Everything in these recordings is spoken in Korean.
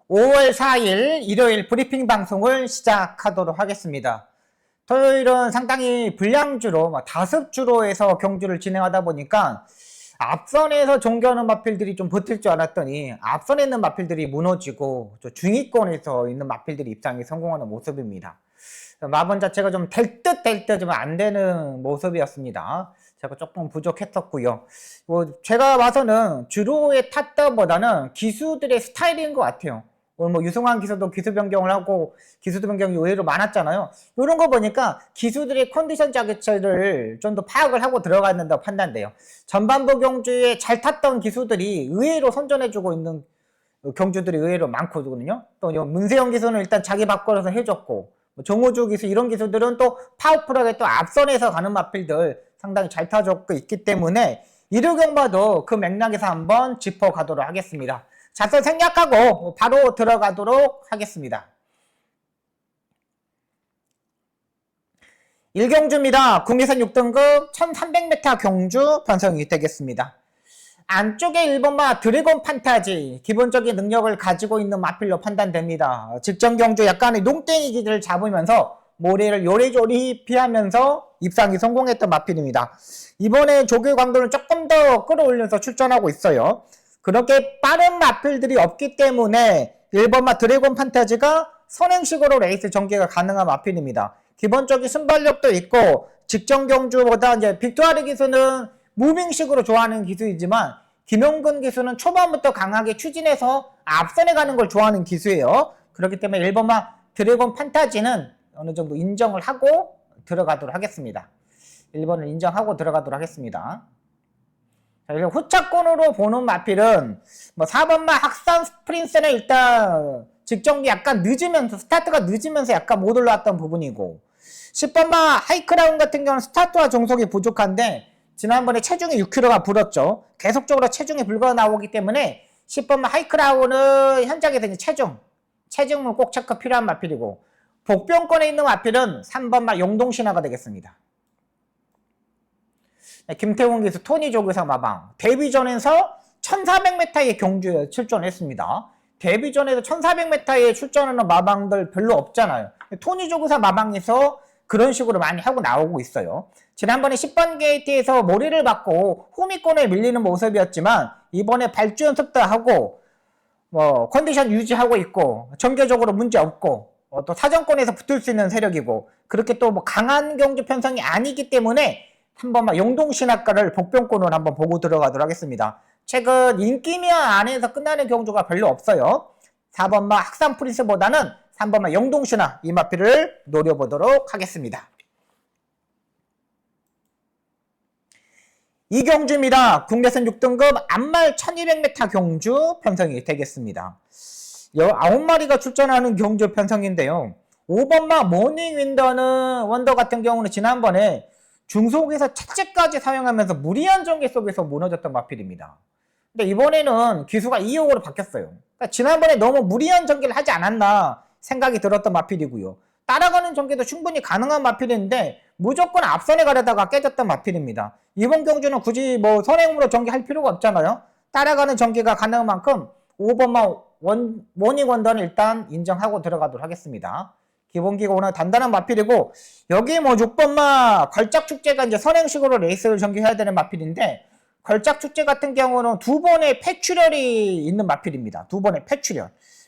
5월 4일 일요일 브리핑 방송을 시작하도록 하겠습니다. 토요일은 상당히 불량주로, 다습주로 해서 경주를 진행하다 보니까 앞선에서 종교하는 마필들이 좀 버틸 줄 알았더니 앞선에 있는 마필들이 무너지고 중위권에서 있는 마필들이 입상에 성공하는 모습입니다. 마번 자체가 좀 될 듯 될 듯 좀 안 되는 모습이었습니다. 제가 조금 부족했었고요. 제가 봐서는 주로의 탔다보다는 기수들의 스타일인 것 같아요. 오늘 유승환 기수도 기수 변경을 하고 기수도 변경이 의외로 많았잖아요. 이런 거 보니까 기수들의 컨디션 자체를 좀 더 파악을 하고 들어갔는다고 판단돼요. 전반부 경주에 잘 탔던 기수들이 의외로 선전해주고 있는 경주들이 의외로 많거든요. 또 문세영 기수는 일단 자기 바꿔서 해줬고, 정호주 기수 이런 기수들은 또 파워풀하게 또 앞선에서 가는 마필들 상당히 잘 타줬고 있기 때문에 일요경마도 그 맥락에서 한번 짚어가도록 하겠습니다. 자세 생략하고 바로 들어가도록 하겠습니다. 1경주입니다. 국내선 6등급 1300m 경주 편성이 되겠습니다. 안쪽에 1번마 드래곤 판타지 기본적인 능력을 가지고 있는 마필로 판단됩니다. 직전 경주 약간의 농땡이 기를 잡으면서 모래를 요리조리 피하면서 입상이 성공했던 마필입니다. 이번에 조교 강도는 조금 더 끌어올려서 출전하고 있어요. 그렇게 빠른 마필들이 없기 때문에 1번마 드래곤 판타지가 선행식으로 레이스 전개가 가능한 마필입니다. 기본적인 순발력도 있고 직전 경주보다 이제 빅토아르 기수는 무빙식으로 좋아하는 기수이지만 김용근 기수는 초반부터 강하게 추진해서 앞선에 가는 걸 좋아하는 기수예요. 그렇기 때문에 1번마 드래곤 판타지는 어느 정도 인정을 하고 들어가도록 하겠습니다. 1번을 인정하고 들어가도록 하겠습니다. 자, 후차권으로 보는 마필은 4번마 학산 프린스는 일단 직전기 약간 늦으면서 스타트가 늦으면서 약간 못 올라왔던 부분이고 10번마 하이크라운 같은 경우는 스타트와 종속이 부족한데 지난번에 체중이 6kg가 불었죠. 계속적으로 체중이 불거 나오기 때문에 10번마 하이크라운은 현장에서 이제 체중은 꼭 체크 필요한 마필이고 복병권에 있는 마필은 3번마 용동신화가 되겠습니다. 김태훈 기수 토니 조교사 마방 데뷔전에서 1400m의 경주에 출전했습니다. 데뷔전에서 1400m에 출전하는 마방들 별로 없잖아요. 토니 조교사 마방에서 그런 식으로 많이 하고 나오고 있어요. 지난번에 10번 게이트에서 모리를 받고 호미권에 밀리는 모습이었지만 이번에 발주 연습도 하고 컨디션 유지하고 있고 전개적으로 문제 없고 또 사정권에서 붙을 수 있는 세력이고 그렇게 또 강한 경주 편성이 아니기 때문에 한번 용동신학과를 복병권으로 한번 보고 들어가도록 하겠습니다. 최근 인기미아 안에서 끝나는 경주가 별로 없어요. 4번마 학산 프린스보다는 3번마 용동신화 이 마필을 노려보도록 하겠습니다. 이 경주입니다. 국내선 6등급 안말 1200m 경주 편성이 되겠습니다. 9마리가 출전하는 경주 편성인데요. 5번마 모닝윈더는 원더 같은 경우는 지난번에 중속에서 착지까지 사용하면서 무리한 전개 속에서 무너졌던 마필입니다. 근데 이번에는 기수가 2호로 바뀌었어요. 그러니까 지난번에 너무 무리한 전개를 하지 않았나 생각이 들었던 마필이고요. 따라가는 전개도 충분히 가능한 마필인데 무조건 앞선에 가려다가 깨졌던 마필입니다. 이번 경주는 굳이 선행으로 전개할 필요가 없잖아요. 따라가는 전개가 가능한 만큼 5번마 모닝 원더는 일단 인정하고 들어가도록 하겠습니다. 기본기가 워낙 단단한 마필이고 여기 6번마 걸작축제가 이제 선행식으로 레이스를 전개해야 되는 마필인데 걸작축제 같은 경우는 2번의 폐출혈이 있는 마필입니다. 2번의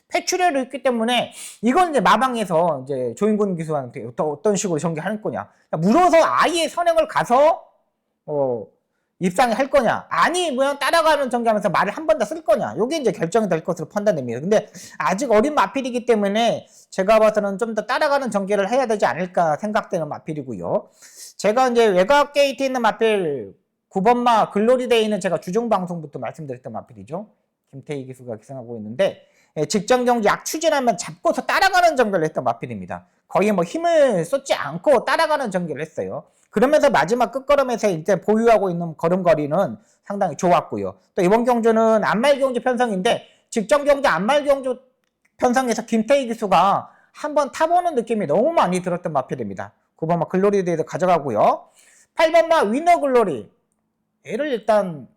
폐출혈이 있기 때문에 이건 이제 마방에서 이제 조인군 기수한테 어떤 식으로 전개할 거냐, 물어서 아예 선행을 가서 입상을 할 거냐, 아니면 따라가는 전개하면서 말을 한 번 더 쓸 거냐, 이게 이제 결정이 될 것으로 판단됩니다. 근데 아직 어린 마필이기 때문에 제가 봐서는 좀 더 따라가는 전개를 해야 되지 않을까 생각되는 마필이고요. 제가 이제 외곽 게이트에 있는 마필 9번마 글로리데이는 제가 주중 방송부터 말씀드렸던 마필이죠. 김태희 기수가 기승하고 있는데 직전 경주 약 추진하면 잡고서 따라가는 전개를 했던 마필입니다. 거의 힘을 쏟지 않고 따라가는 전개를 했어요. 그러면서 마지막 끝걸음에서 이제 보유하고 있는 걸음걸이는 상당히 좋았고요. 또 이번 경주는 안말 경주 편성인데 직전 경주 안말 경주 편성에서 김태희 기수가 한번 타보는 느낌이 너무 많이 들었던 마필입니다. 9번마 글로리데이도 가져가고요. 8번마 위너 글로리 얘를 일단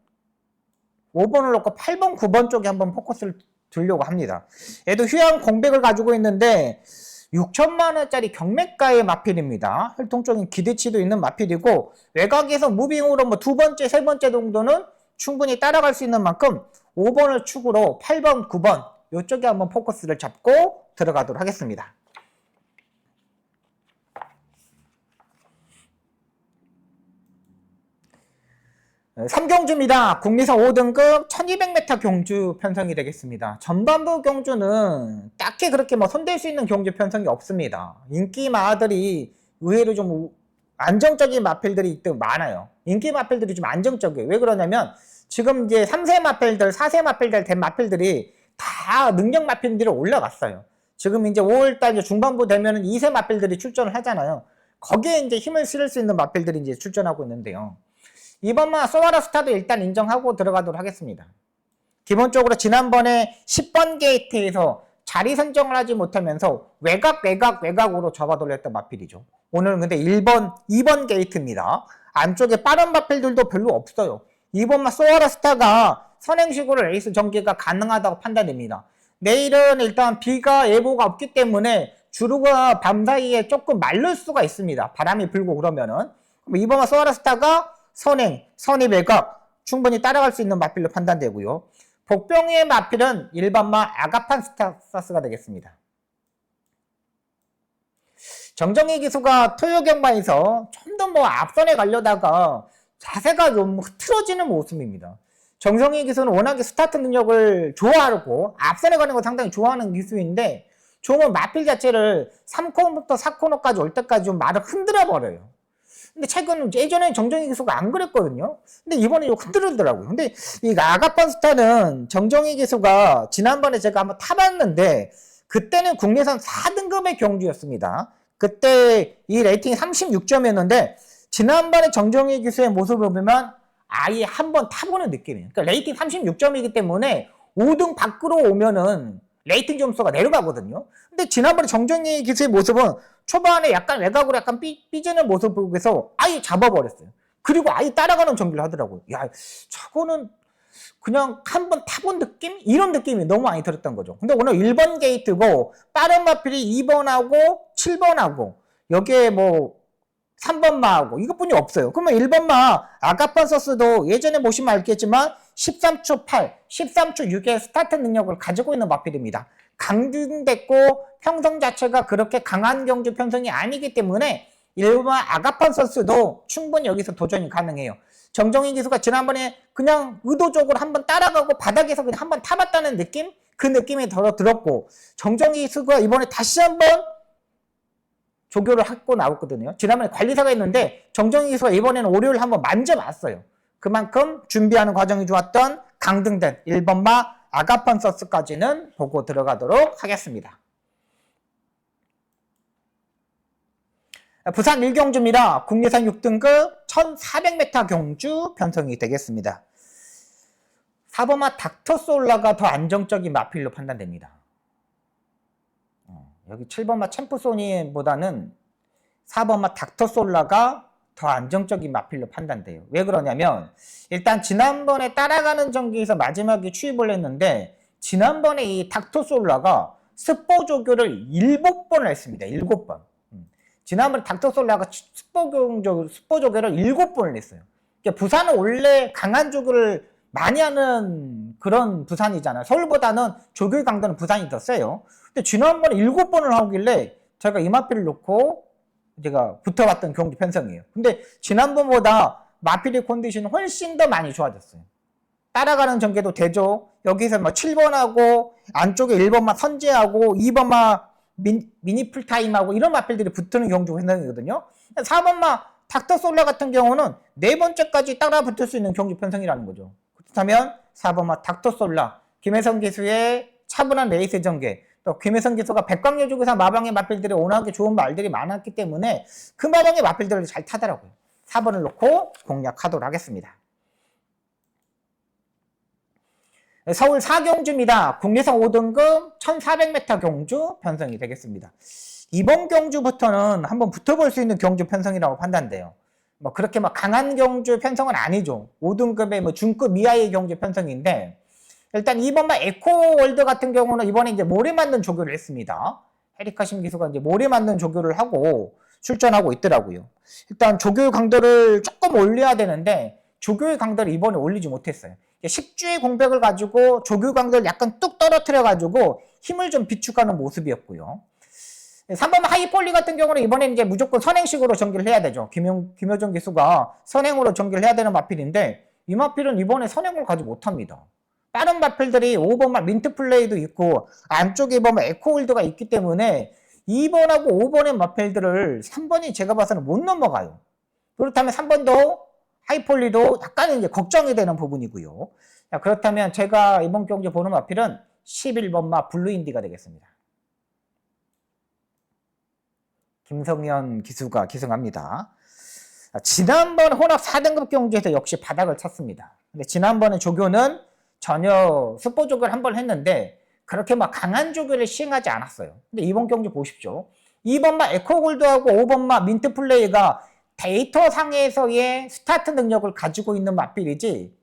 5번을 놓고 8번, 9번 쪽에 한번 포커스를 두려고 합니다. 얘도 휴양 공백을 가지고 있는데 6천만 원짜리 경매가의 마필입니다. 혈통적인 기대치도 있는 마필이고 외곽에서 무빙으로 뭐 두 번째, 세 번째 정도는 충분히 따라갈 수 있는 만큼 5번을 축으로 8번, 9번 이쪽에 한번 포커스를 잡고 들어가도록 하겠습니다. 3경주입니다. 국내선 5등급 1200m 경주 편성이 되겠습니다. 전반부 경주는 딱히 그렇게 뭐 손댈 수 있는 경주 편성이 없습니다. 인기 마들이 의외로 좀 안정적인 마필들이 많아요. 인기 마필들이 좀 안정적이에요. 왜 그러냐면 지금 이제 3세 마필들, 4세 마필들 된 마필들이 다 능력 마필들이 올라갔어요. 지금 이제 5월달 이제 중반부 되면은 2세 마필들이 출전을 하잖아요. 거기에 이제 힘을 실을 수 있는 마필들이 이제 출전하고 있는데요. 이번만 소와라 스타도 일단 인정하고 들어가도록 하겠습니다. 기본적으로 지난번에 10번 게이트에서 자리 선정을 하지 못하면서 외곽으로 접어 돌렸던 마필이죠. 오늘은 근데 1번, 2번 게이트입니다. 안쪽에 빠른 마필들도 별로 없어요. 이번만 소와라 스타가 선행식으로 레이스 전개가 가능하다고 판단됩니다. 내일은 일단 비가 예보가 없기 때문에 주루가 밤 사이에 조금 마를 수가 있습니다. 바람이 불고 그러면은. 이번만 소와라 스타가 선행, 선입 외곽 충분히 따라갈 수 있는 마필로 판단되고요. 복병의 마필은 일반마 아가판 스타사스가 되겠습니다. 정정희 기수가 토요 경마에서 좀 더 뭐 앞선에 가려다가 자세가 좀 흐트러지는 모습입니다. 정정희 기수는 워낙에 스타트 능력을 좋아하고 앞선에 가는 걸 상당히 좋아하는 기수인데 좋으면 마필 자체를 3코너부터 4코너까지 올 때까지 좀 말을 흔들어 버려요. 근데 최근 예전에 정정희 기수가 안 그랬거든요. 근데 이번에 좀 흔들더라고요. 근데 이 아가판 스타는 정정희 기수가 지난번에 제가 한번 타봤는데 그때는 국내선 4등급의 경주였습니다. 그때 이 레이팅이 36점이었는데 지난번에 정정희 기수의 모습을 보면 아예 한번 타보는 느낌이에요. 그러니까 레이팅 36점이기 때문에 5등 밖으로 오면은 레이팅 점수가 내려가거든요. 근데 지난번에 정정희 기수의 모습은 초반에 약간 외곽으로 약간 삐지는 모습을 보고서 아예 잡아버렸어요. 그리고 아예 따라가는 전기를 하더라고요. 야, 저거는 그냥 한번 타본 느낌? 이런 느낌이 너무 많이 들었던 거죠. 근데 오늘 1번 게이트고 빠른 마필이 2번하고 7번하고 여기에 뭐 3번마하고 이것뿐이 없어요. 그러면 1번마 아가판서스도 예전에 보시면 알겠지만 13초 8, 13초 6의 스타트 능력을 가지고 있는 마필입니다. 강등됐고 평성 자체가 그렇게 강한 경주 편성이 아니기 때문에 1번 아가판서스도 충분히 여기서 도전이 가능해요. 정정희 기수가 지난번에 그냥 의도적으로 한번 따라가고 바닥에서 그냥 한번 타봤다는 느낌? 그 느낌이 더 들었고 정정희 기수가 이번에 다시 한번 조교를 하고 나왔거든요. 지난번에 관리사가 있는데 정정희 기수가 이번에는 오류를 한번 만져봤어요. 그만큼 준비하는 과정이 좋았던 강등된 1번마 아가판서스까지는 보고 들어가도록 하겠습니다. 부산 1경주입니다. 국내선 6등급 1400m 경주 편성이 되겠습니다. 4번마 닥터솔라가 더 안정적인 마필로 판단됩니다. 여기 7번마 챔프소니보다는 4번마 닥터솔라가 더 안정적인 마필로 판단돼요. 왜 그러냐면 일단 지난번에 따라가는 전기에서 마지막에 추입을 했는데 지난번에 이 닥터솔라가 스포 조교를 7번을 했습니다. 7번. 지난번에 닥터솔라가 스포 조교를 7번을 했어요. 그러니까 부산은 원래 강한 조교를 많이 하는 그런 부산이잖아요. 서울보다는 조교 강도는 부산이 더 세요. 근데 지난번에 7번을 하길래 제가 이 마필을 놓고 제가 붙어봤던 경주 편성이에요. 근데 지난번보다 마필의 컨디션이 훨씬 더 많이 좋아졌어요. 따라가는 전개도 되죠. 여기서 뭐 7번하고 안쪽에 1번만 선제하고 2번만 미니 풀타임하고 이런 마필들이 붙는 경주 편성이거든요. 4번만 닥터솔라 같은 경우는 네 번째까지 따라 붙을 수 있는 경주 편성이라는 거죠. 그렇다면 4번만 닥터솔라, 김혜성 기수의 차분한 레이스 전개, 또 김혜성 기수가 백광여주에서 마방의 마필들이 워낙에 좋은 말들이 많았기 때문에 그 마방의 마필들을 잘 타더라고요. 4번을 놓고 공략하도록 하겠습니다. 서울 4경주입니다. 국내선 5등급 1400m 경주 편성이 되겠습니다. 이번 경주부터는 한번 붙어볼 수 있는 경주 편성이라고 판단돼요. 뭐 그렇게 막 강한 경주 편성은 아니죠. 5등급의 뭐 중급 이하의 경주 편성인데 일단 2번마 에코월드 같은 경우는 이번에 이제 모래 맞는 조교를 했습니다. 헤리카심 기수가 이제 모래 맞는 조교를 하고 출전하고 있더라고요. 일단 조교의 강도를 조금 올려야 되는데 조교의 강도를 이번에 올리지 못했어요. 10주의 공백을 가지고 조교의 강도를 약간 뚝 떨어뜨려 가지고 힘을 좀 비축하는 모습이었고요. 3번 하이폴리 같은 경우는 이번에 이제 무조건 선행식으로 전개를 해야 되죠. 김효정 기수가 선행으로 전개를 해야 되는 마필인데 이 마필은 이번에 선행을 가지 못합니다. 다른 마필들이 5번만 민트 플레이도 있고 안쪽에 보면 에코홀드가 있기 때문에 2번하고 5번의 마필들을 3번이 제가 봐서는 못 넘어가요. 그렇다면 3번도 하이폴리도 약간 이제 걱정이 되는 부분이고요. 자, 그렇다면 제가 이번 경기 보는 마필은 11번마 블루인디가 되겠습니다. 김성현 기수가 기승합니다. 지난번 혼합 4등급 경기에서 역시 바닥을 쳤습니다. 근데 지난번에 조교는 전혀 스포 조교를 한 번 했는데 그렇게 막 강한 조교를 시행하지 않았어요. 근데 이번 경기 보십시오. 2번마 에코골드하고 5번마 민트 플레이가 데이터 상에서의 스타트 능력을 가지고 있는 마필이지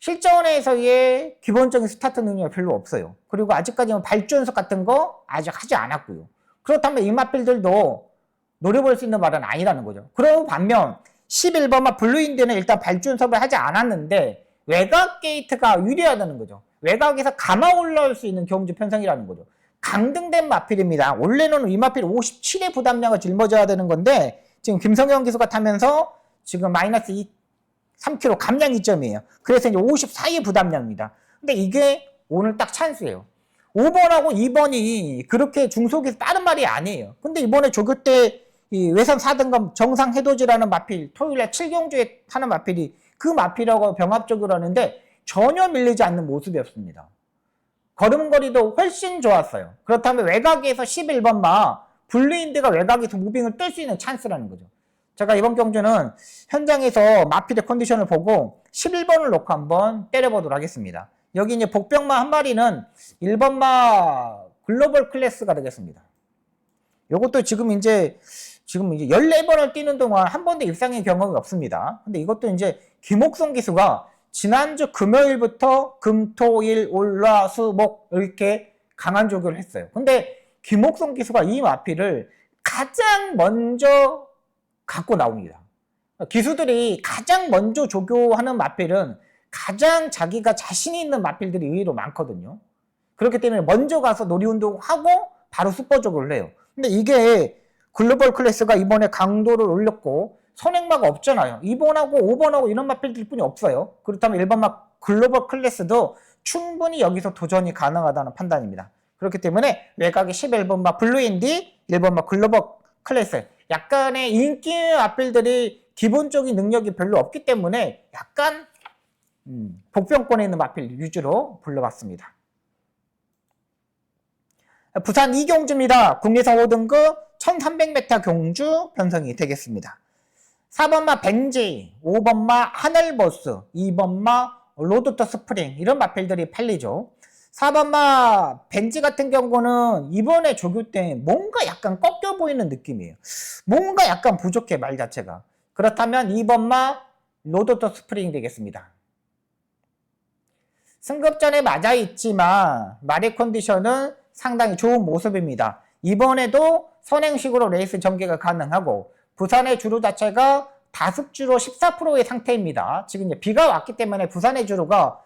실전에서의 기본적인 스타트 능력이 별로 없어요. 그리고 아직까지는 발주 연습 같은 거 아직 하지 않았고요. 그렇다면 이 마필들도 노려볼 수 있는 말은 아니라는 거죠. 그러고 반면 11번마 블루인드는 일단 발주 연습을 하지 않았는데 외곽 게이트가 유리하다는 거죠. 외곽에서 감아 올라올 수 있는 경주 편성이라는 거죠. 강등된 마필입니다. 원래는 이 마필 57의 부담량을 짊어져야 되는 건데 지금 김성현 기수가 타면서 지금 마이너스 3kg 감량 2점이에요. 그래서 이제 54의 부담량입니다. 근데 이게 오늘 딱 찬스예요. 5번하고 2번이 그렇게 중속에서 다른 말이 아니에요. 근데 이번에 조교 때 이 외선 4등급 정상 해돋이라는 마필 토요일에 7경주에 타는 마필이 그 마필하고 병합적으로 하는데 전혀 밀리지 않는 모습이었습니다. 걸음걸이도 훨씬 좋았어요. 그렇다면 외곽에서 11번마 블루인드가 외곽에서 무빙을 뜰 수 있는 찬스라는 거죠. 제가 이번 경주는 현장에서 마필의 컨디션을 보고 11번을 놓고 한번 때려보도록 하겠습니다. 여기 이제 복병마 한 마리는 1번마 글로벌 클래스가 되겠습니다. 요것도 지금 이제 14번을 뛰는 동안 한 번도 입상의 경험이 없습니다. 근데 이것도 이제 김옥성 기수가 지난주 금요일부터 금, 토, 일, 월, 화, 수, 목 이렇게 강한 조교를 했어요. 근데 김옥성 기수가 이 마필을 가장 먼저 갖고 나옵니다. 기수들이 가장 먼저 조교하는 마필은 가장 자기가 자신 있는 마필들이 의외로 많거든요. 그렇기 때문에 먼저 가서 놀이운동하고 바로 슈퍼 조교를 해요. 근데 이게 글로벌 클래스가 이번에 강도를 올렸고 선행마가 없잖아요. 2번하고 5번하고 이런 마필들 뿐이 없어요. 그렇다면 1번마 글로벌 클래스도 충분히 여기서 도전이 가능하다는 판단입니다. 그렇기 때문에 외곽의 11번마 블루인디, 1번마 글로벌 클래스 약간의 인기 마필들이 기본적인 능력이 별로 없기 때문에 약간 복병권에 있는 마필 위주로 불러봤습니다. 부산 이경주입니다. 국내선 5등급 1300m 경주 편성이 되겠습니다. 4번마 벤지, 5번마 하늘버스, 2번마 로드터 스프링 이런 마필들이 팔리죠. 4번마 벤지 같은 경우는 이번에 조교 때 뭔가 약간 꺾여 보이는 느낌이에요. 뭔가 약간 부족해 말 자체가. 그렇다면 2번마 로드터 스프링 되겠습니다. 승급전에 맞아 있지만 말의 컨디션은 상당히 좋은 모습입니다. 이번에도 선행식으로 레이스 전개가 가능하고 부산의 주로 자체가 다습주로 14%의 상태입니다. 지금 이제 비가 왔기 때문에 부산의 주로가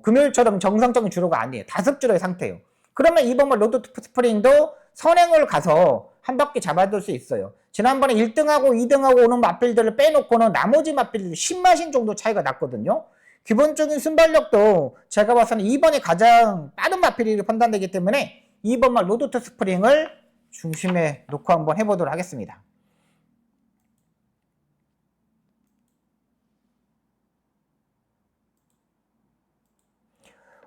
금요일처럼 정상적인 주로가 아니에요. 다습주로의 상태예요. 그러면 이번 로드 스프링도 선행을 가서 한 바퀴 잡아둘 수 있어요. 지난번에 1등하고 2등하고 오는 마필들을 빼놓고는 나머지 마필들이 10마신 정도 차이가 났거든요. 기본적인 순발력도 제가 봐서는 2번이 가장 빠른 마필이 판단되기 때문에 2번만 로드트 스프링을 중심에 놓고 한번 해보도록 하겠습니다.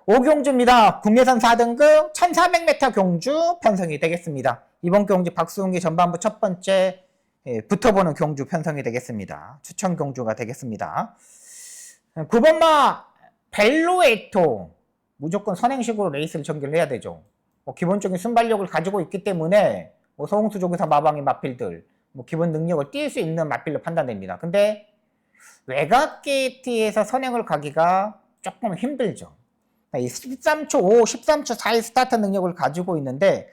오경주입니다. 국내선 4등급 1400m 경주 편성이 되겠습니다. 이번 경주 박수홍기 전반부 첫 번째 붙어보는 경주 편성이 되겠습니다. 추천 경주가 되겠습니다. 9번마 벨로에토 무조건 선행식으로 레이스를 전개를 해야 되죠. 기본적인 순발력을 가지고 있기 때문에 서홍수 조교사 마방의 마필들 기본 능력을 띌 수 있는 마필로 판단됩니다. 근데 외곽 게이트에서 선행을 가기가 조금 힘들죠. 이 13초 5, 13초 4의 스타트 능력을 가지고 있는데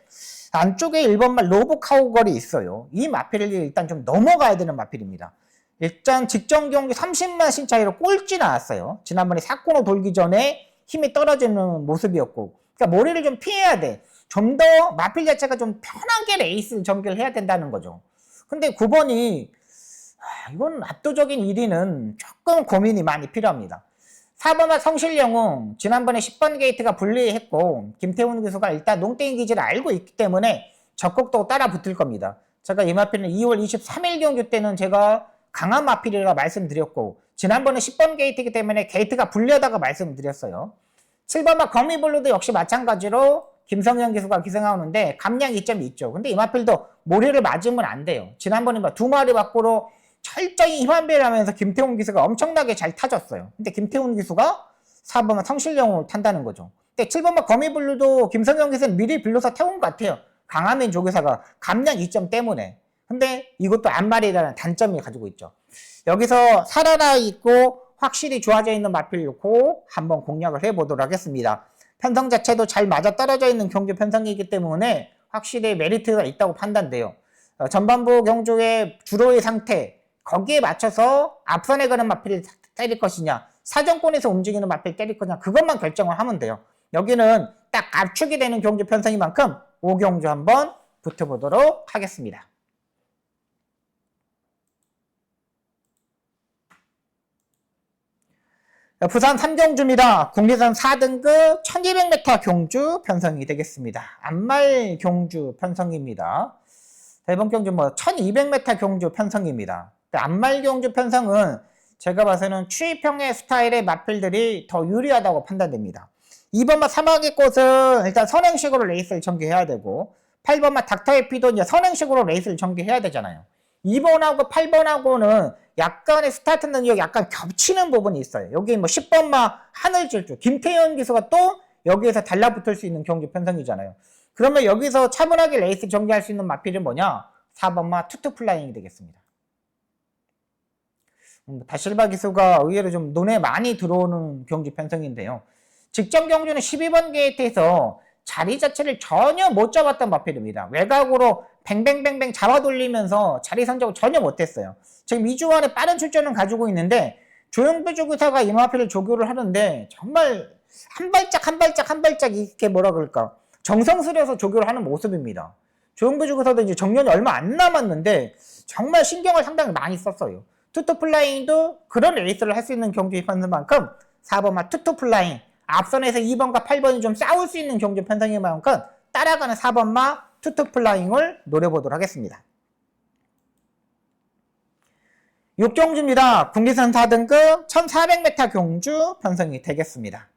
안쪽에 1번말 로브카우걸이 있어요. 이 마필을 일단 좀 넘어가야 되는 마필입니다. 일단 직전 경기 30만 신 차이로 꼴찌 나왔어요. 지난번에 사코노 돌기 전에 힘이 떨어지는 모습이었고, 그러니까 모리를 좀 피해야 돼. 좀 더 마필 자체가 좀 편하게 레이스 전개를 해야 된다는 거죠. 근데 9번이 이건 압도적인 1위는 조금 고민이 많이 필요합니다. 4번과 성실영웅 지난번에 10번 게이트가 불리했고 김태훈 교수가 일단 농땡이 기지를 알고 있기 때문에 적극적으로 따라 붙을 겁니다. 제가 이 마필은 2월 23일 경기 때는 제가 강한 마필이라 말씀드렸고 지난번에 10번 게이트이기 때문에 게이트가 불리하다고 말씀드렸어요. 7번마 거미블루도 역시 마찬가지로 김성현 기수가 기생하는데 감량 이점이 있죠. 근데 이 마필도 모래를 맞으면 안 돼요. 지난번에 두 마리 밖으로 철저히 힘한배를 하면서 김태훈 기수가 엄청나게 잘 타줬어요. 근데 김태훈 기수가 4번마 성실영웅을 탄다는 거죠. 근데 7번마 거미블루도 김성현 기수는 미리 불러서 태운 것 같아요. 강하면 조교사가 감량 이점 때문에. 근데 이것도 안말이라는 단점이 가지고 있죠. 여기서 살아나 있고 확실히 좋아져 있는 마필 놓고 한번 공략을 해보도록 하겠습니다. 편성 자체도 잘 맞아떨어져 있는 경주 편성이기 때문에 확실히 메리트가 있다고 판단돼요. 전반부 경주의 주로의 상태 거기에 맞춰서 앞선에 가는 마필을 때릴 것이냐 사정권에서 움직이는 마필을 때릴 거냐 그것만 결정을 하면 돼요. 여기는 딱 압축이 되는 경주 편성인 만큼 5경주 한번 붙어보도록 하겠습니다. 부산 3경주입니다. 국내선 4등급 1200m 경주 편성이 되겠습니다. 안말 경주 편성입니다. 이번 경주 1200m 경주 편성입니다. 안말 경주 편성은 제가 봐서는 추위평의 스타일의 마필들이 더 유리하다고 판단됩니다. 2번마 사막의 꽃은 일단 선행식으로 레이스를 전개해야 되고 8번마 닥터의 피도 이제 선행식으로 레이스를 전개해야 되잖아요. 2번하고 8번하고는 약간의 스타트 능력이 약간 겹치는 부분이 있어요. 여기 10번마 하늘질주 김태현 기수가 또 여기에서 달라붙을 수 있는 경주 편성이잖아요. 그러면 여기서 차분하게 레이스 전개할 수 있는 마필은 뭐냐? 4번마 투투플라잉이 되겠습니다. 다실바 기수가 의외로 좀 눈에 많이 들어오는 경주 편성인데요. 직전 경주는 12번 게이트에서 자리 자체를 전혀 못 잡았던 마필입니다. 외곽으로 뱅뱅뱅뱅 잡아 돌리면서 자리 선적을 전혀 못했어요. 지금 2주 안에 빠른 출전은 가지고 있는데 조영배 조교사가 이 마필을 조교를 하는데 정말 한 발짝 이렇게 뭐라 그럴까 정성스레서 조교를 하는 모습입니다. 조영배 조교사도 이제 정년이 얼마 안 남았는데 정말 신경을 상당히 많이 썼어요. 투투플라잉도 그런 레이스를 할 수 있는 경주에 있는 만큼 4번마 투투플라잉 앞선에서 2번과 8번이 좀 싸울 수 있는 경주 편성인 만큼 따라가는 4번마 투투플라잉을 노려보도록 하겠습니다. 6경주입니다. 국리선 4등급 1400m 경주 편성이 되겠습니다.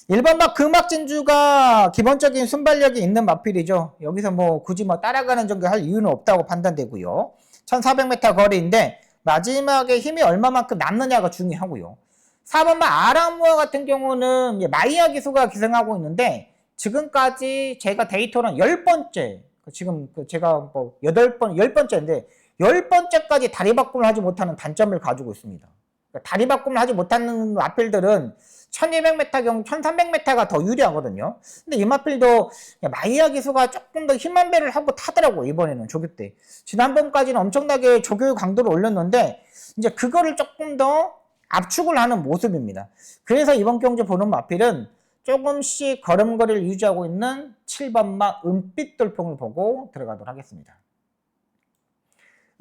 1번마 금악진주가 기본적인 순발력이 있는 마필이죠. 여기서 굳이 따라가는 정도 할 이유는 없다고 판단되고요. 1400m 거리인데 마지막에 힘이 얼마만큼 남느냐가 중요하고요. 4번마 아라무아 같은 경우는 마이야 기수가 기생하고 있는데 지금까지 제가 데이터는 10번째 지금 제가 10번째인데 10번째까지 다리 바꿈을 하지 못하는 단점을 가지고 있습니다. 그러니까 다리 바꿈을 하지 못하는 마필들은 1200m 경우 1300m가 더 유리하거든요. 근데 이 마필도 마이야 기수가 조금 더 힘한 배를 하고 타더라고 이번에는 조교 때. 지난번까지는 엄청나게 조교의 강도를 올렸는데 이제 그거를 조금 더 압축을 하는 모습입니다. 그래서 이번 경주 보는 마필은 조금씩 걸음걸이를 유지하고 있는 7번마 은빛 돌풍을 보고 들어가도록 하겠습니다.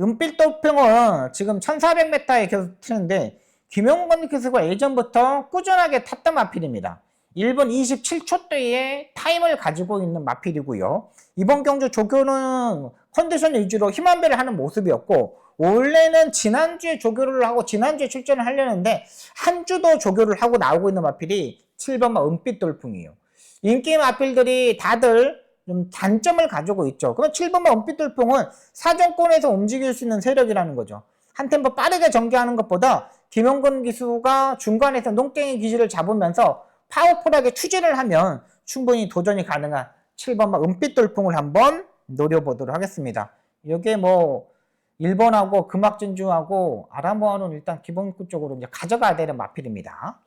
은빛 돌풍은 지금 1400m에 계속 튀는데 김용건 기수가 예전부터 꾸준하게 탔던 마필입니다. 1분 27초대의 타임을 가지고 있는 마필이고요. 이번 경주 조교는 컨디션 위주로 힘한 배를 하는 모습이었고 원래는 지난주에 조교를 하고 지난주에 출전을 하려는데 한 주 더 조교를 하고 나오고 있는 마필이 7번마 은빛 돌풍이에요. 인기 마필들이 다들 좀 단점을 가지고 있죠. 그럼 7번마 은빛 돌풍은 사정권에서 움직일 수 있는 세력이라는 거죠. 한 템포 빠르게 전개하는 것보다 김용근 기수가 중간에서 농땡이 기지를 잡으면서 파워풀하게 추진을 하면 충분히 도전이 가능한 7번마 은빛 돌풍을 한번 노려보도록 하겠습니다. 이게 1번하고 금악진주하고 아라모아는 일단 기본적으로 이제 가져가야 되는 마필입니다.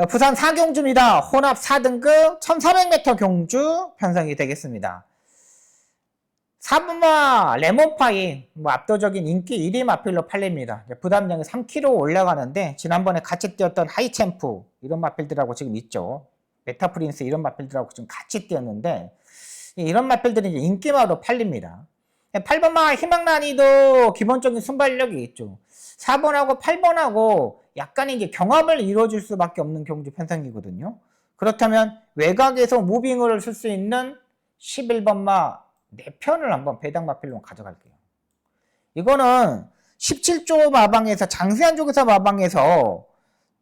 부산 4경주입니다. 혼합 4등급 1400m 경주 편성이 되겠습니다. 4번마 레몬파이 압도적인 인기 1위 마필로 팔립니다. 부담량이 3kg 올라가는데 지난번에 같이 뛰었던 하이챔프 이런 마필들하고 지금 있죠. 메타프린스 이런 마필들하고 지금 같이 뛰었는데 이런 마필들이 이제 인기마로 팔립니다. 8번마 희망난이도 기본적인 순발력이 있죠. 4번하고 8번하고 약간 이제 경합을 이루어줄 수밖에 없는 경주 편성이거든요. 그렇다면 외곽에서 무빙을 쓸 수 있는 11번마 4편을 한번 배당 마필로 가져갈게요. 이거는 17조 마방에서 장세한 쪽에서 마방에서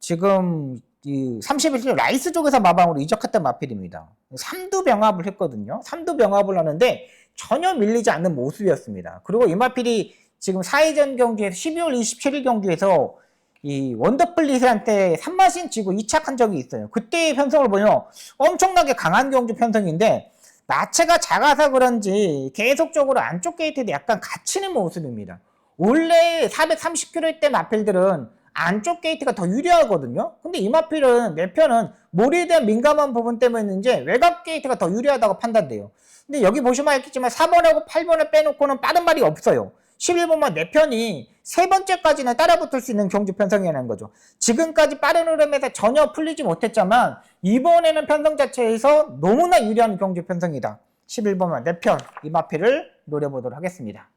지금 이 31조 라이스 쪽에서 마방으로 이적했던 마필입니다. 3두 병합을 했거든요. 3두 병합을 하는데 전혀 밀리지 않는 모습이었습니다. 그리고 이 마필이 지금 4회전 경기에서 12월 27일 경기에서 이 원더플릿한테 3마신 지고 2착한 적이 있어요. 그때의 편성을 보면 엄청나게 강한 경주 편성인데 나체가 작아서 그런지 계속적으로 안쪽 게이트에 약간 갇히는 모습입니다. 원래 430km 대 마필들은 안쪽 게이트가 더 유리하거든요. 근데 이 마필은 내 편은 몰이에 대한 민감한 부분 때문인지 외곽 게이트가 더 유리하다고 판단돼요. 근데 여기 보시면 알겠지만 4번하고 8번을 빼놓고는 빠른 말이 없어요. 11번만 내 편이 세 번째까지는 따라붙을 수 있는 경주 편성이라는 거죠. 지금까지 빠른 흐름에서 전혀 풀리지 못했지만 이번에는 편성 자체에서 너무나 유리한 경주 편성이다. 11번만 내 편 이 마필을 노려보도록 하겠습니다.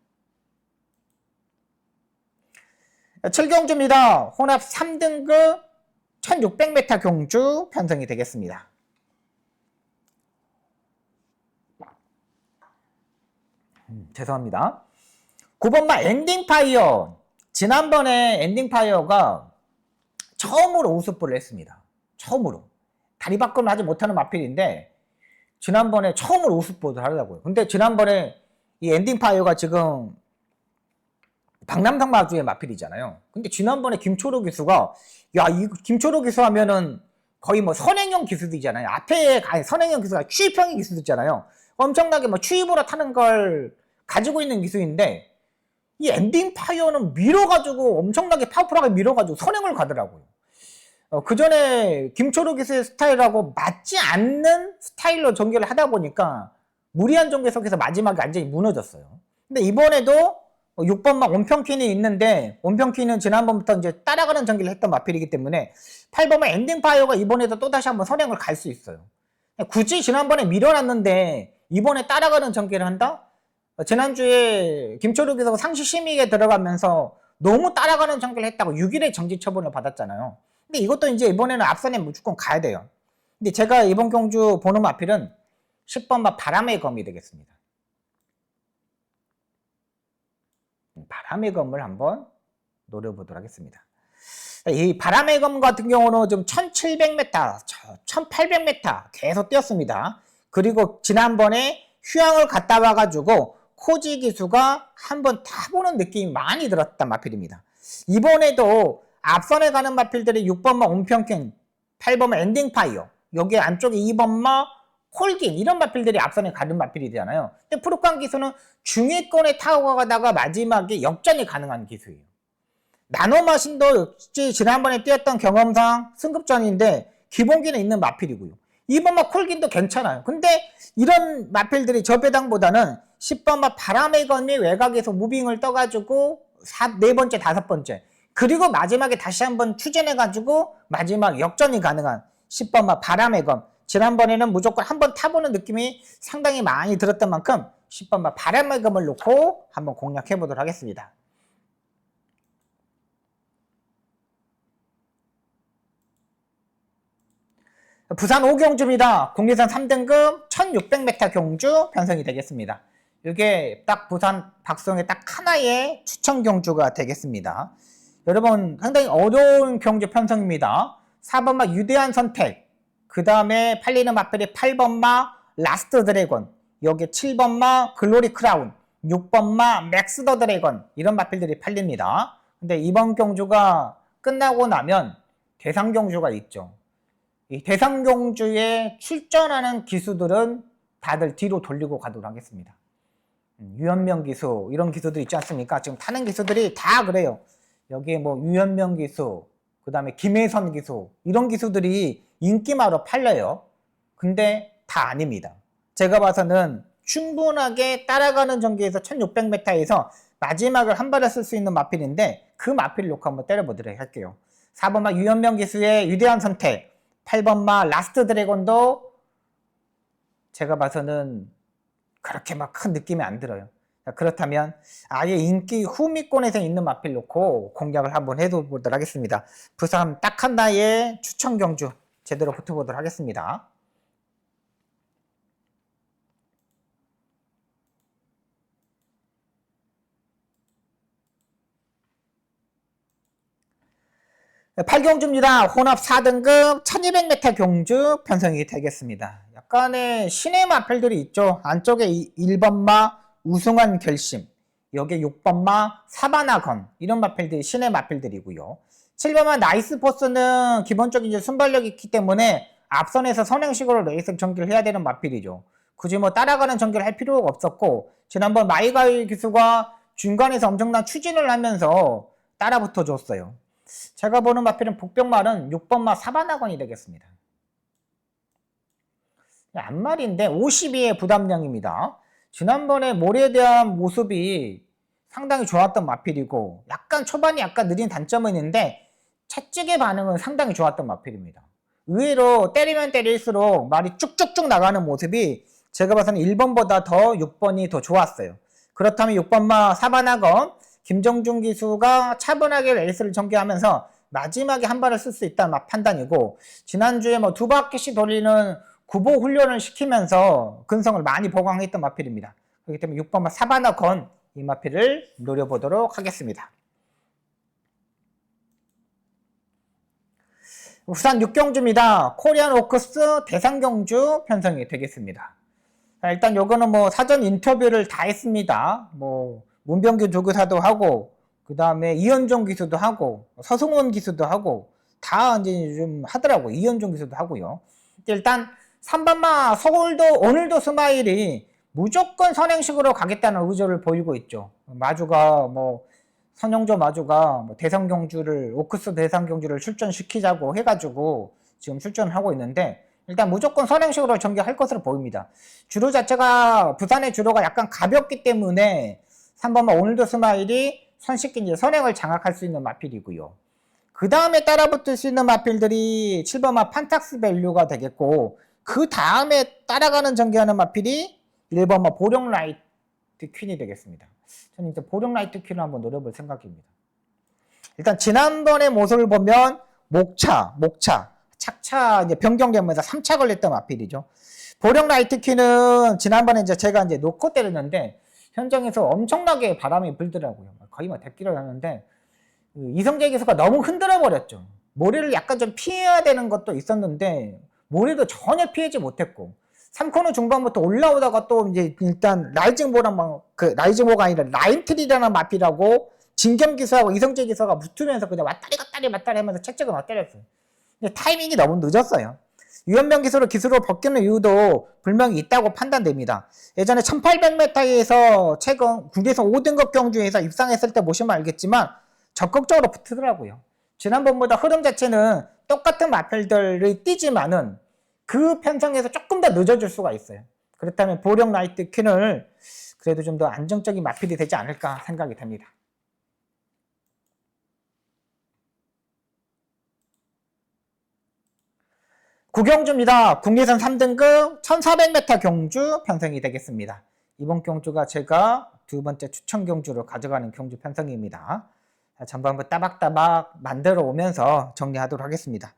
7경주입니다. 혼합 3등급 1600m 경주 편성이 되겠습니다. 죄송합니다. 9번마 엔딩파이어. 지난번에 엔딩파이어가 처음으로 우습부를 했습니다. 처음으로. 다리 밖으로 하지 못하는 마필인데 지난번에 처음으로 우습부를 하려고요. 근데 지난번에 이 엔딩파이어가 지금 박남상 마주의 마필이잖아요. 근데 지난번에 김초로 기수가 이 김초로 기수 하면은 거의 뭐 선행형 기수들이잖아요. 앞에 선행형 기수가 추입형의 기수들이잖아요. 엄청나게 뭐 추입으로 타는 걸 가지고 있는 기수인데 이 엔딩 파이어는 밀어가지고 엄청나게 파워풀하게 밀어가지고 선행을 가더라고요. 그 전에 김초로 기수의 스타일하고 맞지 않는 스타일로 전개를 하다 보니까 무리한 전개 속에서 마지막에 완전히 무너졌어요. 근데 이번에도 6번막 온평퀸이 있는데 온평퀸은 지난번부터 이제 따라가는 전개를 했던 마필이기 때문에 8번막 엔딩 파이어가 이번에도 또다시 한번 선행을 갈 수 있어요. 굳이 지난번에 밀어놨는데 이번에 따라가는 전개를 한다? 지난주에 김초로 기수가 상시 심의에 들어가면서 너무 따라가는 전개를 했다고 6일의 정지 처분을 받았잖아요. 근데 이것도 이제 이번에는 앞선에 무조건 가야 돼요. 근데 제가 이번 경주 보는 마필은 10번마 바람의 검이 되겠습니다. 바람의 검을 한번 노려보도록 하겠습니다. 이 바람의 검 같은 경우는 좀 1700m, 1800m 계속 뛰었습니다. 그리고 지난번에 휴양을 갔다 와가지고 코지 기수가 한번 타보는 느낌이 많이 들었단 마필입니다. 이번에도 앞선에 가는 마필들이 6번마 온평캔, 8번마 엔딩파이어, 여기 안쪽에 2번마 콜긴 이런 마필들이 앞선에 가는 마필이잖아요. 근데 프로칸 기수는 중위권에 타고 가다가 마지막에 역전이 가능한 기수예요. 나노마신도 역시 지난번에 뛰었던 경험상 승급전인데 기본기는 있는 마필이고요. 2번마 콜긴도 괜찮아요. 근데 이런 마필들이 저 배당보다는 10번마 바람의 검이 외곽에서 무빙을 떠가지고 4번째, 5번째 그리고 마지막에 다시 한번 추진해가지고 마지막 역전이 가능한 10번마 바람의 검. 지난번에는 무조건 한번 타보는 느낌이 상당히 많이 들었던 만큼 10번마 바람의 검을 놓고 한번 공략해 보도록 하겠습니다. 부산 5경주입니다. 국내산 3등급 1600m 경주 편성이 되겠습니다. 이게 딱 부산 박성의 딱 하나의 추천 경주가 되겠습니다. 여러분 상당히 어려운 경주 편성입니다. 4번마 유대한 선택, 그 다음에 팔리는 마필이 8번마 라스트 드래곤, 여기 7번마 글로리 크라운, 6번마 맥스 더 드래곤 이런 마필들이 팔립니다. 근데 이번 경주가 끝나고 나면 대상 경주가 있죠. 이 대상 경주에 출전하는 기수들은 다들 뒤로 돌리고 가도록 하겠습니다. 유연명 기수 이런 기수들 있지 않습니까? 지금 타는 기수들이 다 그래요. 여기에 뭐 유연명 기수, 그 다음에 김혜선 기수, 이런 기수들이 인기마로 팔려요. 근데 다 아닙니다. 제가 봐서는 충분하게 따라가는 전기에서 1600m에서 마지막을 한 발에 쓸 수 있는 마필인데, 그 마필 놓고 한번 때려보도록 할게요. 4번마 유현명 기수의 위대한 선택, 8번마 라스트 드래곤도 제가 봐서는 그렇게 막 큰 느낌이 안 들어요. 그렇다면 아예 인기 후미권에서 있는 마필 놓고 공략을 한번 해보도록 하겠습니다. 부산 딱한나의 추천 경주 제대로 붙어보도록 하겠습니다. 네, 8경주입니다. 혼합 4등급 1200m 경주 편성이 되겠습니다. 약간의 신의 마필들이 있죠. 안쪽에 1번마 우승한 결심, 여기에 6번마 사바나건, 이런 마필들이 신의 마필들이고요. 7번마 나이스 포스는 기본적인 이제 순발력이 있기 때문에 앞선에서 선행식으로 레이스 전기를 해야 되는 마필이죠. 굳이 뭐 따라가는 전기를 할 필요가 없었고, 지난번 마이가이 기수가 중간에서 엄청난 추진을 하면서 따라 붙어줬어요. 제가 보는 마필은 복병말은 6번마 사바나건이 되겠습니다. 앞말인데 52의 부담량입니다. 지난번에 모래에 대한 모습이 상당히 좋았던 마필이고, 약간 초반이 약간 느린 단점은 있는데 채찍의 반응은 상당히 좋았던 마필입니다. 의외로 때리면 때릴수록 말이 쭉쭉쭉 나가는 모습이 제가 봐서는 1번보다 더 6번이 더 좋았어요. 그렇다면 6번마 사바나건, 김정준 기수가 차분하게 레이스를 전개하면서 마지막에 한 발을 쓸 수 있다는 판단이고, 지난주에 뭐 2바퀴씩 돌리는 구보 훈련을 시키면서 근성을 많이 보강했던 마필입니다. 그렇기 때문에 6번마 사바나건, 이 마필을 노려보도록 하겠습니다. 부산 6경주입니다. 코리안 오크스 대상경주 편성이 되겠습니다. 자, 일단 요거는 뭐 사전 인터뷰를 다 했습니다. 뭐 문병규 조교사도 하고, 그 다음에 이현종 기수도 하고, 서승원 기수도 하고, 다 이제 좀 하더라고요. 이현종 기수도 하고요. 일단 3번마 서울도 오늘도 스마일이 무조건 선행식으로 가겠다는 의지를 보이고 있죠. 마주가 뭐 선영조 마주가 뭐 대상경주를, 오크스 대상경주를 출전시키자고 해가지고 지금 출전하고 있는데, 일단 무조건 선행식으로 전개할 것으로 보입니다. 주로 자체가 부산의 주로가 약간 가볍기 때문에 3번마 오늘도 스마일이 손쉽게 이제 선행을 장악할 수 있는 마필이고요. 그 다음에 따라붙을 수 있는 마필들이 7번마 판탁스 밸류가 되겠고, 그 다음에 따라가는 전개하는 마필이 1번마 보령 라이트 퀸이 되겠습니다. 저는 이제 보령 라이트 퀸을 한번 노려볼 생각입니다. 일단 지난번의 모습을 보면 목차, 착차 이제 변경되면서 3차 걸렸던 마필이죠. 보령 라이트 퀸은 지난번에 이제 제가 이제 놓고 때렸는데 현장에서 엄청나게 바람이 불더라고요. 거의 막 대기를 하는데 이성재 기수가 너무 흔들어 버렸죠. 모래를 약간 좀 피해야 되는 것도 있었는데 모래도 전혀 피하지 못했고, 3코너 중반부터 올라오다가 또 이제 일단 라이징보랑 라이징보가 아니라 라인트리라는 마필하고 진겸 기수하고 이성재 기수가 붙으면서 그냥 왔다리 하면서 채찍을 맞때렸어요. 근데 타이밍이 너무 늦었어요. 유현명 기수로 벗기는 이유도 분명히 있다고 판단됩니다. 예전에 1800m에서 최근 국내에서 5등급 경주에서 입상했을 때 보시면 알겠지만 적극적으로 붙더라고요. 지난번보다 흐름 자체는 똑같은 마필들이 뛰지만은 그 편성에서 조금 더 늦어질 수가 있어요. 그렇다면 보령 라이트 퀸을 그래도 좀 더 안정적인 마필이 되지 않을까 생각이 됩니다. 구경주입니다. 국내선 3등급 1400m 경주 편성이 되겠습니다. 이번 경주가 제가 두 번째 추천 경주로 가져가는 경주 편성입니다. 전반부 따박따박 만들어 오면서 정리하도록 하겠습니다.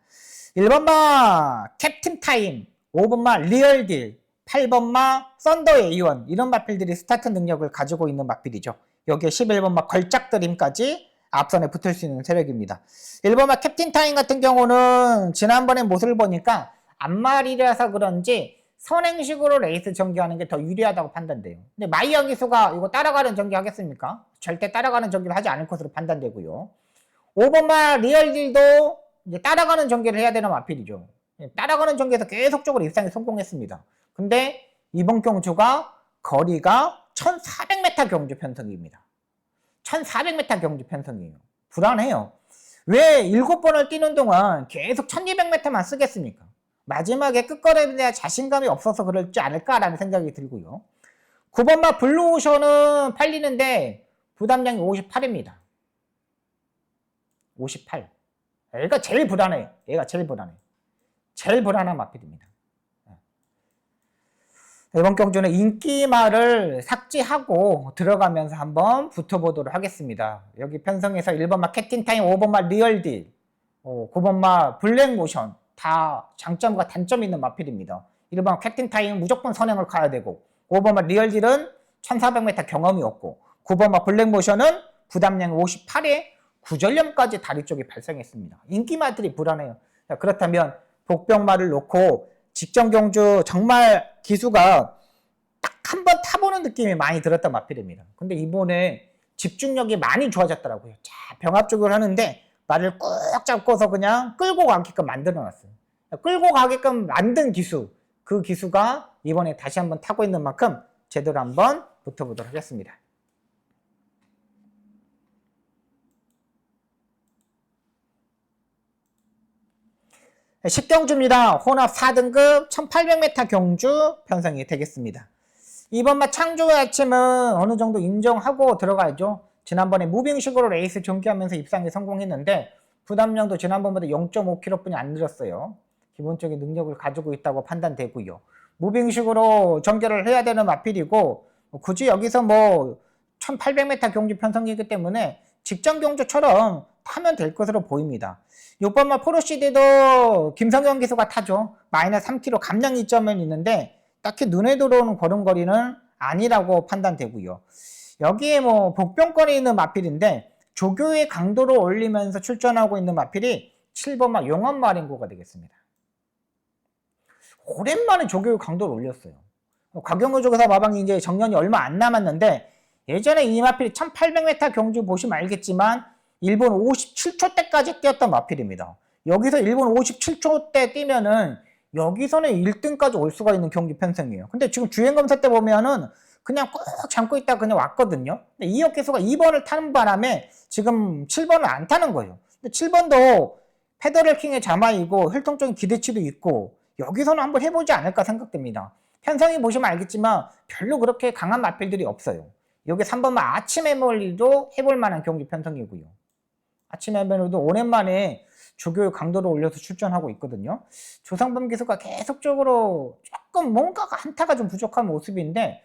1번마 캡틴 타임, 5번마 리얼딜, 8번마 썬더 A1, 이런 마필들이 스타트 능력을 가지고 있는 마필이죠. 여기에 11번마 걸작드림까지 앞선에 붙을 수 있는 세력입니다. 1번마 캡틴 타임 같은 경우는 지난번에 모습을 보니까 앞말이라서 그런지 선행식으로 레이스 전개하는 게 더 유리하다고 판단돼요. 근데 마이어 기수가 이거 따라가는 전개 하겠습니까? 절대 따라가는 전개를 하지 않을 것으로 판단되고요. 5번마 리얼딜도 이제 따라가는 전개를 해야 되는 마필이죠. 따라가는 전개에서 계속적으로 입상에 성공했습니다. 근데 이번 경주가 거리가 1400m 경주 편성입니다. 1400m 경주 편성이에요. 불안해요. 왜 7번을 뛰는 동안 계속 1200m만 쓰겠습니까? 마지막에 끝걸음에 대한 자신감이 없어서 그럴지 않을까라는 생각이 들고요. 9번마 블루오션은 팔리는데 부담량이 58입니다. 58. 얘가 제일 불안해요. 얘가 제일 불안해요. 제일 불안한 마필입니다. 이번 경주는 인기말을 삭제하고 들어가면서 한번 붙어보도록 하겠습니다. 여기 편성에서 1번마 캡틴타임, 5번마 리얼딜, 9번마 블랙모션 다 장점과 단점이 있는 마필입니다. 1번 캡틴타임은 무조건 선행을 가야 되고 5번마 리얼딜은 1400m 경험이 없고 9번마 블랙모션은 부담량이 58에 구전염까지 다리 쪽에 발생했습니다. 인기말들이 불안해요. 자, 그렇다면 복병말을 놓고 직전 경주 정말 기수가 딱 한 번 타보는 느낌이 많이 들었던 마필입니다. 근데 이번에 집중력이 많이 좋아졌더라고요. 자, 병합쪽을 하는데 말을 꾹 잡고서 그냥 끌고 가게끔 만들어놨어요. 끌고 가게끔 만든 기수, 그 기수가 이번에 다시 한번 타고 있는 만큼 제대로 한번 붙어보도록 하겠습니다. 10경주입니다. 혼합 4등급 1800m 경주 편성이 되겠습니다. 이번만 창조의 아침은 어느 정도 인정하고 들어가야죠. 지난번에 무빙식으로 레이스 전개하면서 입상에 성공했는데 부담량도 지난번보다 0.5kg뿐이 안 늘었어요. 기본적인 능력을 가지고 있다고 판단되고요. 무빙식으로 전개를 해야 되는 마필이고 굳이 여기서 뭐 1800m 경주 편성이기 때문에 직전 경주처럼 타면 될 것으로 보입니다. 6번마 포르시디도 김성현 기수가 타죠. 마이너스 3kg 감량 이점은 있는데 딱히 눈에 들어오는 걸음걸이는 아니라고 판단되고요. 여기에 뭐 복병권이 있는 마필인데 조교의 강도를 올리면서 출전하고 있는 마필이 7번마 용암마린고가 되겠습니다. 오랜만에 조교의 강도를 올렸어요. 곽영우족에서 마방이 이제 정년이 얼마 안 남았는데 예전에 이 마필이 1800m 경주 보시면 알겠지만 일본 57초 때까지 뛰었던 마필입니다. 여기서 일본 57초 때 뛰면은 여기서는 1등까지 올 수가 있는 경기 편성이에요. 근데 지금 주행검사 때 보면은 그냥 꼭 잠고 있다 그냥 왔거든요. 근데 이혁 기수가 2번을 타는 바람에 지금 7번을 안 타는 거예요. 근데 7번도 페더럴킹의 자마이고 혈통적인 기대치도 있고 여기서는 한번 해보지 않을까 생각됩니다. 편성이 보시면 알겠지만 별로 그렇게 강한 마필들이 없어요. 여기 3번만 아침 에멀리도 해볼 만한 경기 편성이고요. 아침 에멀리도 오랜만에 조교의 강도를 올려서 출전하고 있거든요. 조상범 기수가 계속적으로 조금 뭔가가 한타가 좀 부족한 모습인데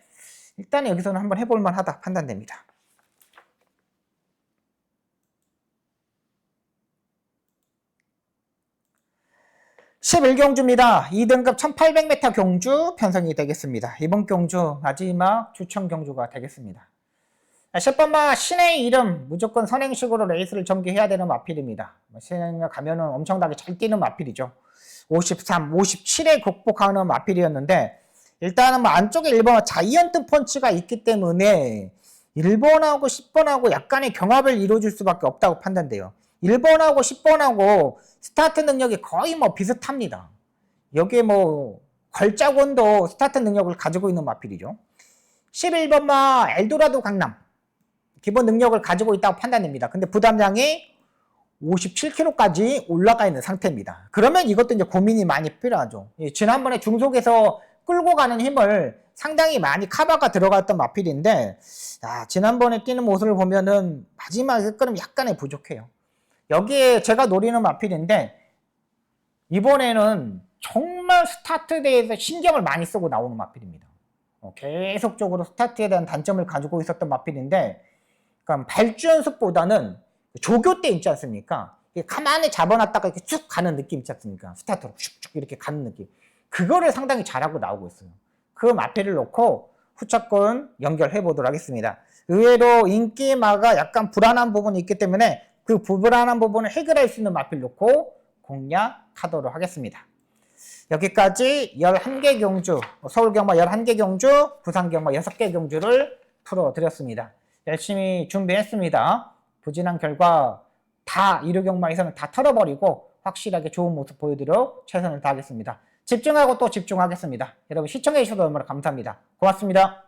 일단 여기서는 한번 해볼 만하다 판단됩니다. (11경주입니다) 2등급 1800m 경주 편성이 되겠습니다. 이번 경주 마지막 추천 경주가 되겠습니다. 10번마 신의 이름 무조건 선행식으로 레이스를 전개해야 되는 마필입니다. 신에 가면은 엄청나게 잘 뛰는 마필이죠. 53, 57에 극복하는 마필이었는데 일단은 뭐 안쪽에 1번 자이언트 펀치가 있기 때문에 1번하고 10번하고 약간의 경합을 이루어줄 수밖에 없다고 판단돼요. 1번하고 10번하고 스타트 능력이 거의 뭐 비슷합니다. 여기에 뭐 걸작원도 스타트 능력을 가지고 있는 마필이죠. 11번마 엘도라도 강남 기본 능력을 가지고 있다고 판단됩니다. 근데 부담량이 57kg까지 올라가 있는 상태입니다. 그러면 이것도 이제 고민이 많이 필요하죠. 지난번에 중속에서 끌고 가는 힘을 상당히 많이 카바가 들어갔던 마필인데 지난번에 뛰는 모습을 보면은 마지막에 끌으면 약간의 부족해요. 여기에 제가 노리는 마필인데 이번에는 정말 스타트에 대해서 신경을 많이 쓰고 나오는 마필입니다. 계속적으로 스타트에 대한 단점을 가지고 있었던 마필인데 그러니까 발주 연습보다는 조교 때 있지 않습니까? 가만히 잡아놨다가 이렇게 쭉 가는 느낌 있지 않습니까? 스타트로 슉쭉 이렇게 가는 느낌. 그거를 상당히 잘하고 나오고 있어요. 그 마필을 놓고 후차권 연결해 보도록 하겠습니다. 의외로 인기마가 약간 불안한 부분이 있기 때문에 그 불안한 부분을 해결할 수 있는 마필 놓고 공략하도록 하겠습니다. 여기까지 11개 경주, 서울경마 11개 경주, 부산경마 6개 경주를 풀어드렸습니다. 열심히 준비했습니다. 부진한 결과 다 일요경마에서는 다 털어버리고 확실하게 좋은 모습 보여드리도록 최선을 다하겠습니다. 집중하고 또 집중하겠습니다. 여러분 시청해주셔서 너무나 감사합니다. 고맙습니다.